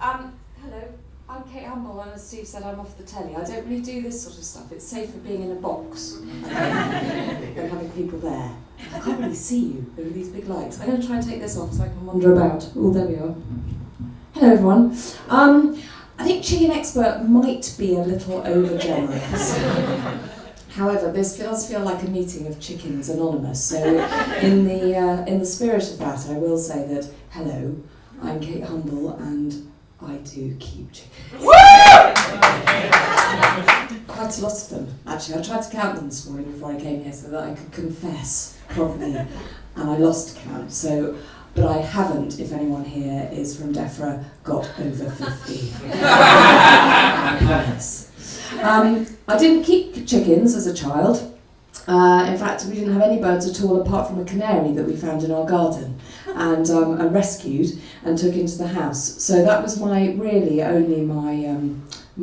Hello, I'm Kate Humble, and as Steve said, I'm off the telly. I don't really do this sort of stuff. It's safer being in a box than having people there. I can't really see you over these big lights. I'm going to try and take this off so I can wander about. Oh, there we are. Hello, everyone. I think Chicken Expert might be a little overgenerous. However, this does feel like a meeting of Chickens Anonymous. So, in the spirit of that, I will say that hello, I'm Kate Humble, and I do keep chickens. Quite a lot of them, actually. I tried to count them this morning before I came here so that I could confess properly, and I lost count. So, but I haven't, if anyone here is from DEFRA, got over 50. I promise. I didn't keep chickens as a child. In fact, we didn't have any birds at all apart from a canary that we found in our garden and rescued and took into the house. So that was my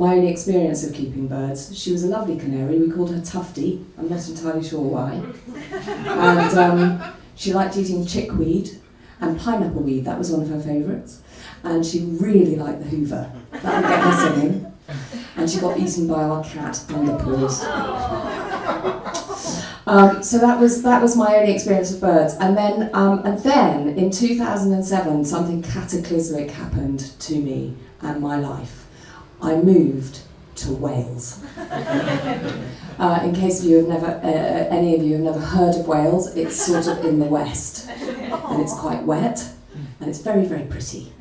only experience of keeping birds. She was a lovely canary. We called her Tufty. I'm not entirely sure why. And she liked eating chickweed and pineapple weed. That was one of her favourites. And she really liked the Hoover. That would get her singing. And she got eaten by our cat, Thunderpaws. So that was my only experience of birds. And then in 2007, something cataclysmic happened to me and my life. I moved to Wales. In case you have never, any of you have never heard of Wales, it's sort of in the west, and it's quite wet, and it's very, very pretty.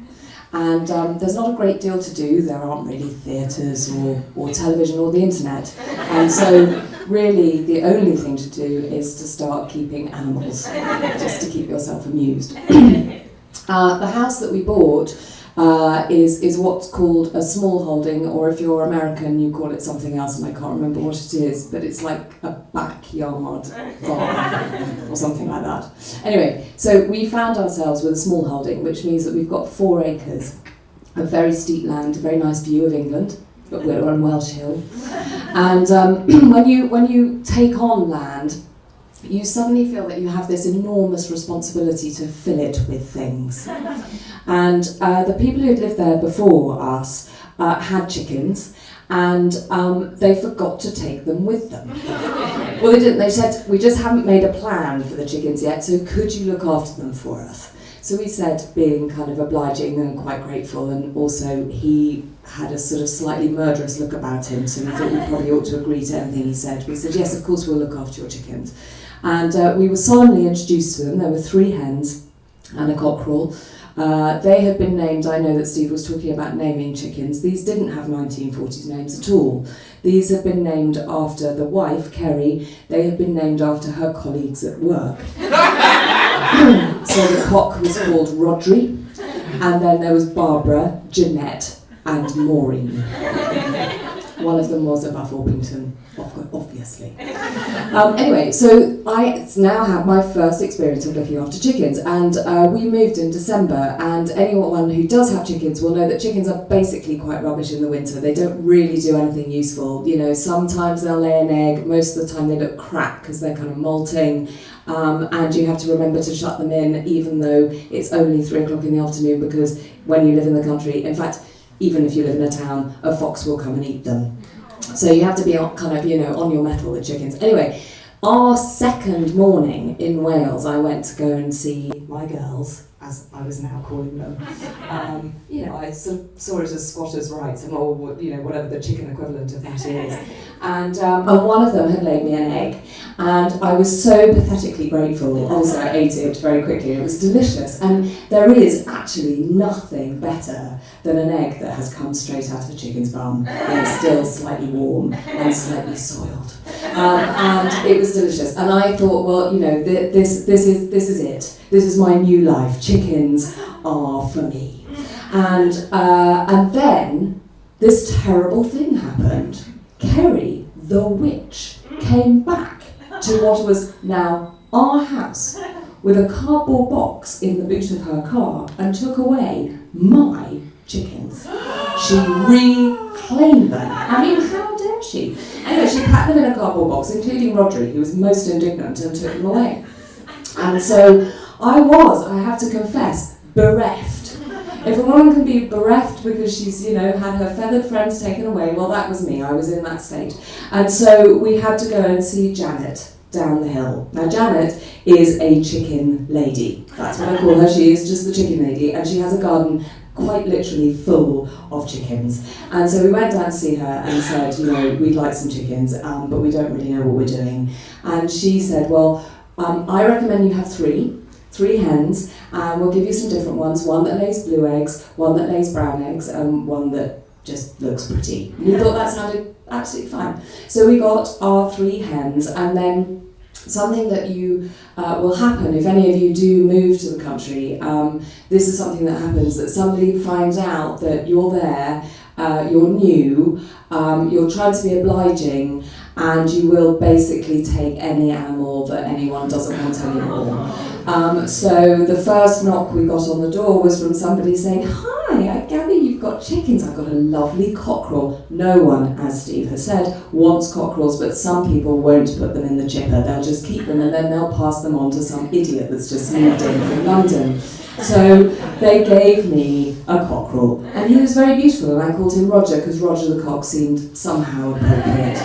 And there's not a great deal to do. There aren't really theatres or television or the internet. And so really the only thing to do is to start keeping animals, just to keep yourself amused. The house that we bought is what's called a small holding, or if you're American you call it something else and I can't remember what it is, but it's like a backyard farm or something like that. Anyway, so we found ourselves with a small holding, which means that we've got 4 acres of very steep land, a very nice view of England, but we're on Welsh Hill. And when you take on land, you suddenly feel that you have this enormous responsibility to fill it with things. And the people who had lived there before us had chickens, and they forgot to take them with them. Well, they didn't. They said, we just haven't made a plan for the chickens yet, so could you look after them for us? So we said, being kind of obliging and quite grateful, and also he had a sort of slightly murderous look about him, so we thought we probably ought to agree to anything he said. We said, yes, of course we'll look after your chickens. And we were solemnly introduced to them. There were 3 hens and a cockerel. They had been named, I know that Steve was talking about naming chickens. These didn't have 1940s names at all. These have been named after the wife, Kerry. They have been named after her colleagues at work. So the cock was called Rodri, and then there was Barbara, Jeanette, and Maureen. One of them was above Orpington, obviously. Anyway, so I now have my first experience of looking after chickens, and we moved in December, and anyone who does have chickens will know that chickens are basically quite rubbish in the winter. They don't really do anything useful. You know, sometimes they'll lay an egg, most of the time they look crap because they're kind of molting, and you have to remember to shut them in even though it's only 3 o'clock in the afternoon, because when you live in the country, in fact, even if you live in a town, a fox will come and eat them. So you have to be kind of, on your mettle with chickens. Anyway, our second morning in Wales, I went to go and see my girls, as I was now calling them. I sort of saw it as squatters' rights, or whatever the chicken equivalent of that is. And one of them had laid me an egg, and I was so pathetically grateful. Obviously, I ate it very quickly. It was delicious, and there is actually nothing better than an egg that has come straight out of a chicken's bum and it's still slightly warm and slightly soiled. And it was delicious. And I thought, well, this is it. This is my new life. Chickens are for me. And then this terrible thing happened. Kerry, the witch, came back to what was now our house with a cardboard box in the boot of her car and took away my chickens. She reclaimed them. I mean, how dare she? Anyway, she packed them in a cardboard box, including Rodri, who was most indignant, and took them away. And so I have to confess, bereft. If a woman can be bereft because she's, had her feathered friends taken away, well, that was me. I was in that state. And so we had to go and see Janet down the hill. Now, Janet is a chicken lady. That's what I call her. She is just the chicken lady, and she has a garden quite literally full of chickens. And so we went down to see her and said, we'd like some chickens, but we don't really know what we're doing. And she said, well, I recommend you have three hens, and we'll give you some different ones, one that lays blue eggs, one that lays brown eggs, and one that just looks pretty. We thought that sounded absolutely fine. So we got our 3 hens, and then something that will happen if any of you do move to the country, this is something that happens, that somebody finds out that you're there, you're new, you're trying to be obliging, and you will basically take any animal that anyone doesn't want anymore. So the first knock we got on the door was from somebody saying, "Hi, I gather you've got chickens. I've got a lovely cockerel." No one, as Steve has said, wants cockerels, but some people won't put them in the chipper. They'll just keep them and then they'll pass them on to some idiot that's just moved in from London. So they gave me a cockerel, and he was very beautiful, and I called him Roger because Roger the cock seemed somehow appropriate.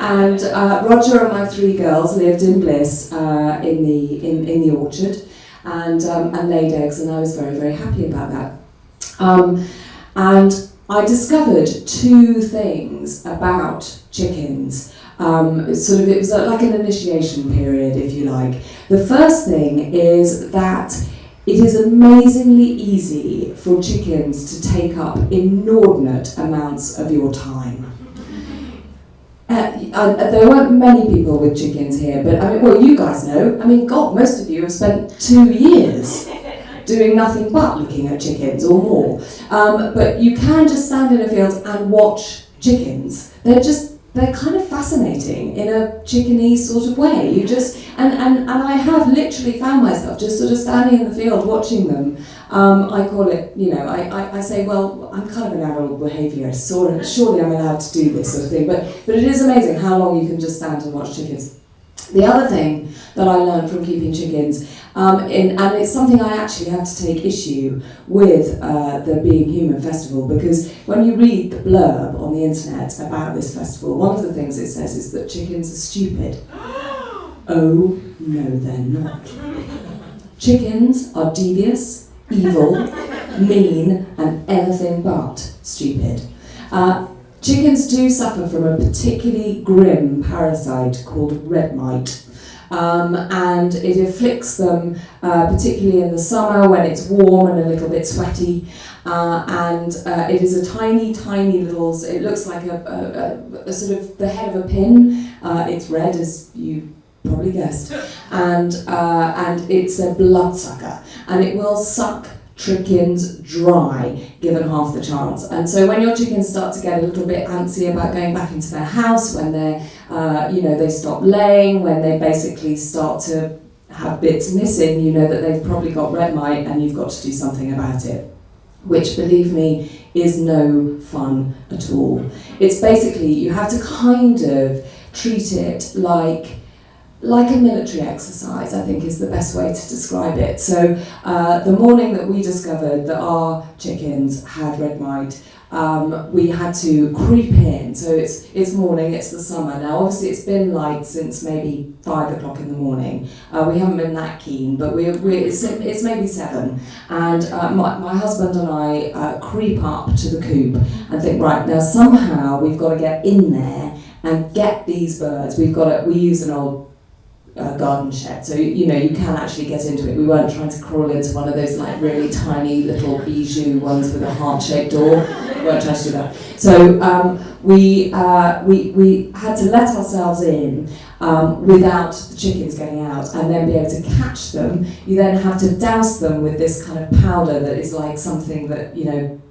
And Roger and my 3 girls lived in bliss in the orchard, and laid eggs, and I was very, very happy about that. And I discovered 2 things about chickens. It was like an initiation period, if you like. The first thing is that it is amazingly easy for chickens to take up inordinate amounts of your time. There weren't many people with chickens here, but you guys know. God, most of you have spent 2 years doing nothing but looking at chickens or more. But you can just stand in a field and watch chickens. They're kind of fascinating in a chickeny sort of way. And I have literally found myself just sort of standing in the field watching them. I call it, I say, well, I'm kind of an adult behaviourist, so surely I'm allowed to do this sort of thing. But it is amazing how long you can just stand and watch chickens. The other thing that I learned from keeping chickens, and it's something I actually had to take issue with the Being Human Festival, because when you read the blurb on the internet about this festival, one of the things it says is that chickens are stupid. Oh, no, they're not. Chickens are devious, evil, mean, and anything but stupid. Chickens do suffer from a particularly grim parasite called red mite. And it afflicts them particularly in the summer when it's warm and a little bit sweaty. It is a tiny, tiny little, it looks like a sort of the head of a pin. It's red, as you probably guessed. And it's a bloodsucker. And it will suck chickens dry, given half the chance. And so when your chickens start to get a little bit antsy about going back into their house, when they're, they stop laying, when they basically start to have bits missing, you know that they've probably got red mite and you've got to do something about it. Which, believe me, is no fun at all. It's basically, you have to kind of treat it like a military exercise, I think is the best way to describe it. So the morning that we discovered that our chickens had red mite, we had to creep in. So it's morning, it's the summer. Now obviously it's been light since maybe 5 o'clock in the morning. We haven't been that keen, but it's maybe 7. And my husband and I creep up to the coop and think, right, now somehow we've got to get in there and get these birds. We use an old garden shed, so you can actually get into it. We weren't trying to crawl into one of those like really tiny little bijou ones with a heart-shaped door. We weren't trying to do that. So we had to let ourselves in without the chickens getting out, and then be able to catch them. You then have to douse them with this kind of powder that is like something that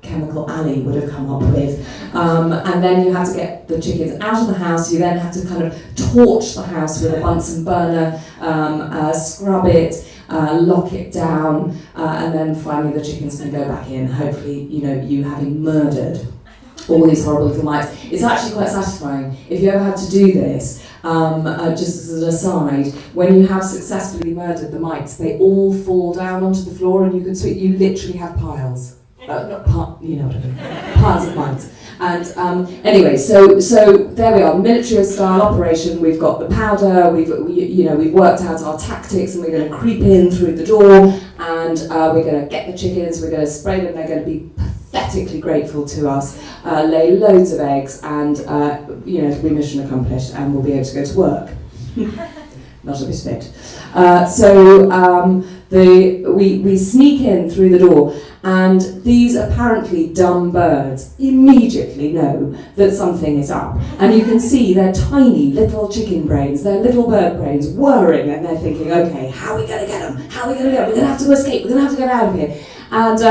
Chemical Alley would have come up with, and then you have to get the chickens out of the house. You then have to kind of torch the house with a Bunsen burner, scrub it, lock it down, and then finally the chickens can go back in. Hopefully, you having murdered all these horrible little mites. It's actually quite satisfying. If you ever had to do this, just as an aside, when you have successfully murdered the mites, they all fall down onto the floor, and you literally have piles. not part, you know what I mean, piles of mines. And anyway, so there we are, military style operation. We've got the powder. We've worked out our tactics, and we're going to creep in through the door, and we're going to get the chickens. We're going to spray them. They're going to be pathetically grateful to us. Lay loads of eggs, and it'll be mission accomplished, and we'll be able to go to work. Not a bit of it. We sneak in through the door. And these apparently dumb birds immediately know that something is up. And you can see their tiny little chicken brains, their little bird brains whirring, and they're thinking, okay, how are we going to get them? How are we going to get them? We're going to have to escape. We're going to have to get out of here. And,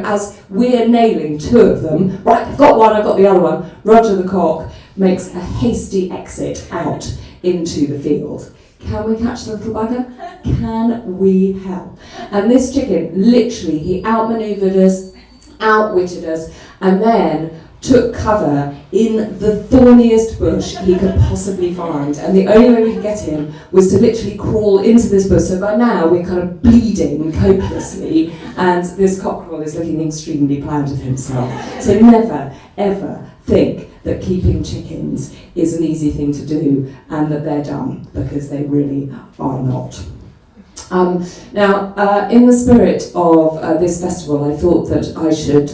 as we're nailing two of them, right, I've got one, I've got the other one, Roger the cock makes a hasty exit out into the field. Can we catch the little bugger? Can we help? And this chicken, literally, he outmaneuvered us, outwitted us, and then took cover in the thorniest bush he could possibly find. And the only way we could get him was to literally crawl into this bush. So by now we're kind of bleeding copiously, and this cockerel is looking extremely proud of himself. So never, ever think that keeping chickens is an easy thing to do and that they're done, because they really are not. Now, in the spirit of this festival, I thought that I should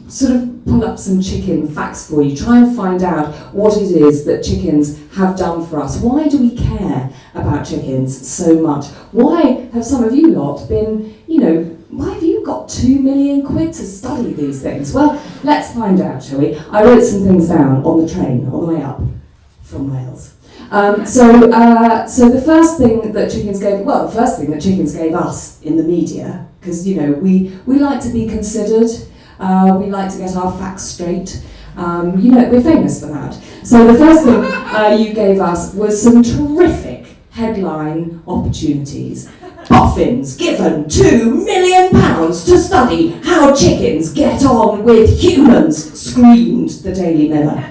sort of pull up some chicken facts for you, try and find out what it is that chickens have done for us. Why do we care about chickens so much? Why have some of you lot been, why have you got 2 million quid to study these things? Well, let's find out, shall we? I wrote some things down on the train on the way up from Wales. So the first thing that chickens gave us in the media, because we like to be considered, we like to get our facts straight. We're famous for that. So the first thing you gave us was some terrific headline opportunities. Boffins given £2 million to study how chickens get on with humans, screamed the Daily Mirror.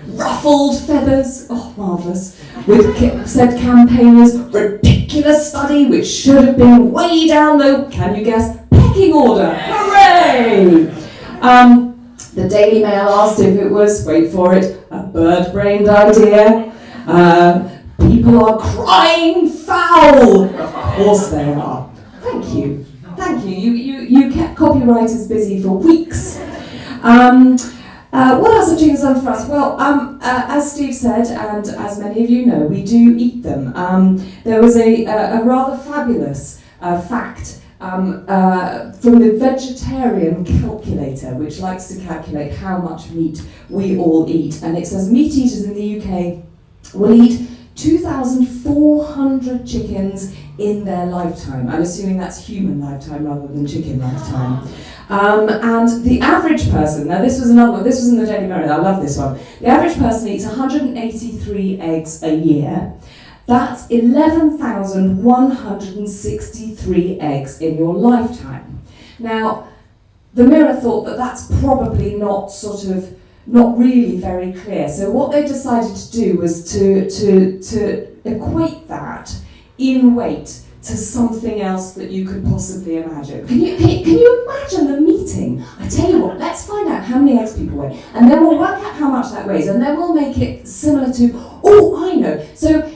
Ruffled feathers, oh marvellous, with said campaigners, ridiculous study which should have been way down the, can you guess, pecking order. Hooray! The Daily Mail asked if it was, wait for it, a bird-brained idea. People are crying foul! Of course they are. Thank you. You kept copywriters busy for weeks. What else have chickens done for us? Well, as Steve said, and as many of you know, we do eat them. There was a rather fabulous fact from the Vegetarian Calculator, which likes to calculate how much meat we all eat. And it says meat eaters in the UK will eat 2,400 chickens in their lifetime. I'm assuming that's human lifetime rather than chicken lifetime. And the average person, now this was another one, this was in the Daily Mirror, I love this one. The average person eats 183 eggs a year. That's 11,163 eggs in your lifetime. Now, the Mirror thought that that's probably not really very clear. So what they decided to do was to equate that in weight to something else that you could possibly imagine. Can you imagine the meeting? I tell you what, let's find out how many eggs people weigh, and then we'll work out how much that weighs, and then we'll make it similar to, oh, I know. So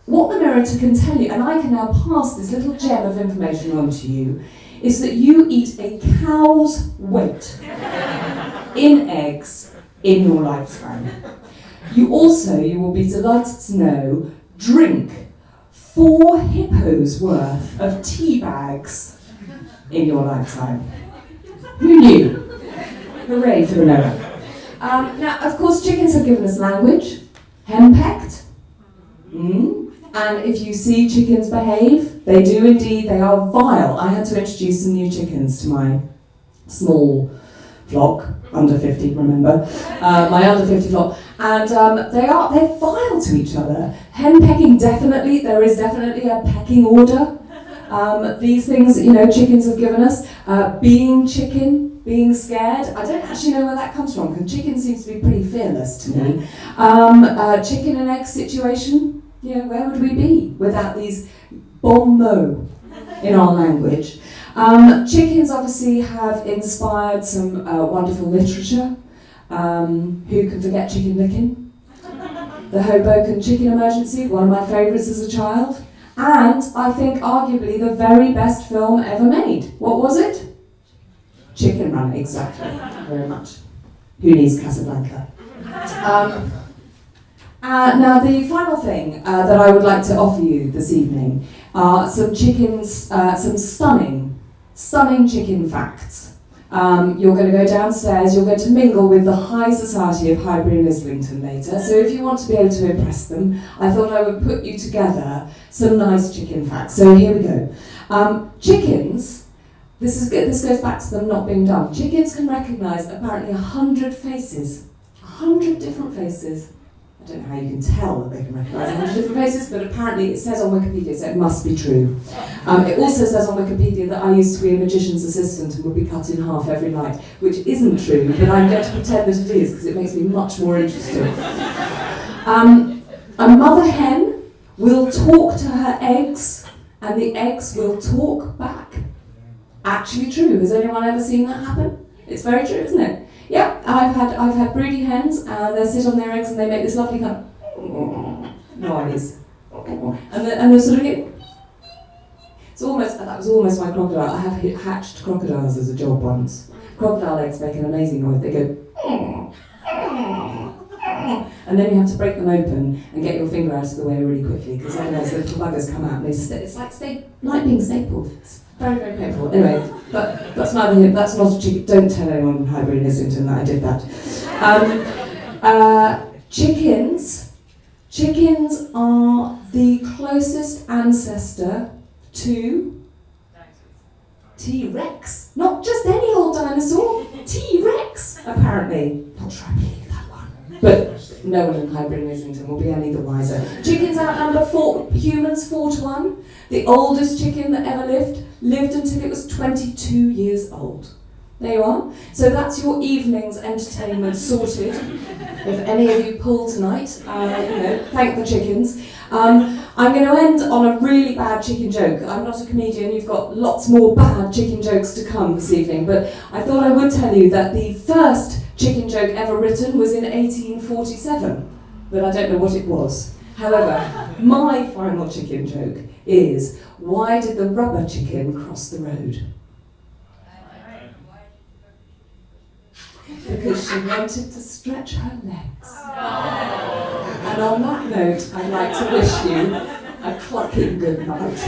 what the Mirror can tell you, and I can now pass this little gem of information on to you, is that you eat a cow's weight in eggs in your lifetime. You will be delighted to know, drink 4 hippos worth of tea bags in your lifetime. Who knew? Hooray for the Mirror. Now, of course, chickens have given us language, henpecked. And if you see chickens behave, they do indeed, they are vile. I had to introduce some new chickens to my small flock, under 50, remember, my under 50 flock, and they're vile to each other. Henpecking, definitely, there is definitely a pecking order. These things, chickens have given us. Being chicken, being scared, I don't actually know where that comes from, because chicken seems to be pretty fearless to me. Chicken and egg situation, where would we be without these bon mots in our language? Chickens obviously have inspired some wonderful literature. Who can forget Chicken Licken? The Hoboken Chicken Emergency, one of my favourites as a child. And I think arguably the very best film ever made. What was it? Chicken Run, exactly. Very much. Who needs Casablanca? Now the final thing that I would like to offer you this evening are some some stunning chicken facts. You're going to go downstairs, you're going to mingle with the high society of Highbury and Islington later, so if you want to be able to impress them, I thought I would put you together some nice chicken facts. So here we go. Chickens, this goes back to them not being dumb. Chickens can recognise apparently 100 faces, 100 different faces. I don't know how you can tell that they can recognise 100 different faces, but apparently it says on Wikipedia, so it must be true. It also says on Wikipedia that I used to be a magician's assistant and would be cut in half every night, which isn't true, but I'm going to pretend that it is, because it makes me much more interesting. A mother hen will talk to her eggs, and the eggs will talk back. Actually true. Has anyone ever seen that happen? It's very true, isn't it? Yeah, I've had broody hens, and they sit on their eggs and they make this lovely kind of noise, and they're sort of get. That was almost my crocodile. I have hatched crocodiles as a job once. Crocodile eggs make an amazing noise. They go, and then you have to break them open and get your finger out of the way really quickly, because otherwise the little buggers come out and it's like being stapled. It's very, very painful. Anyway, but that's neither here. That's not a chicken. Don't tell anyone in Highbury and Islington that I did that. Chickens are the closest ancestor to T-Rex. Not just any old dinosaur, T-Rex, apparently. Not sure I believe that one. But no one in Highbury and Islington will be any the wiser. Chickens outnumber humans 4-1. The oldest chicken that ever lived until it was 22 years old. There you are. So that's your evening's entertainment sorted. If any of you pull tonight, thank the chickens. I'm going to end on a really bad chicken joke. I'm not a comedian, you've got lots more bad chicken jokes to come this evening, but I thought I would tell you that the first chicken joke ever written was in 1847, but I don't know what it was. However, my final chicken joke is, why did the rubber chicken cross the road? Because she wanted to stretch her legs. And on that note, I'd like to wish you a clucking good night.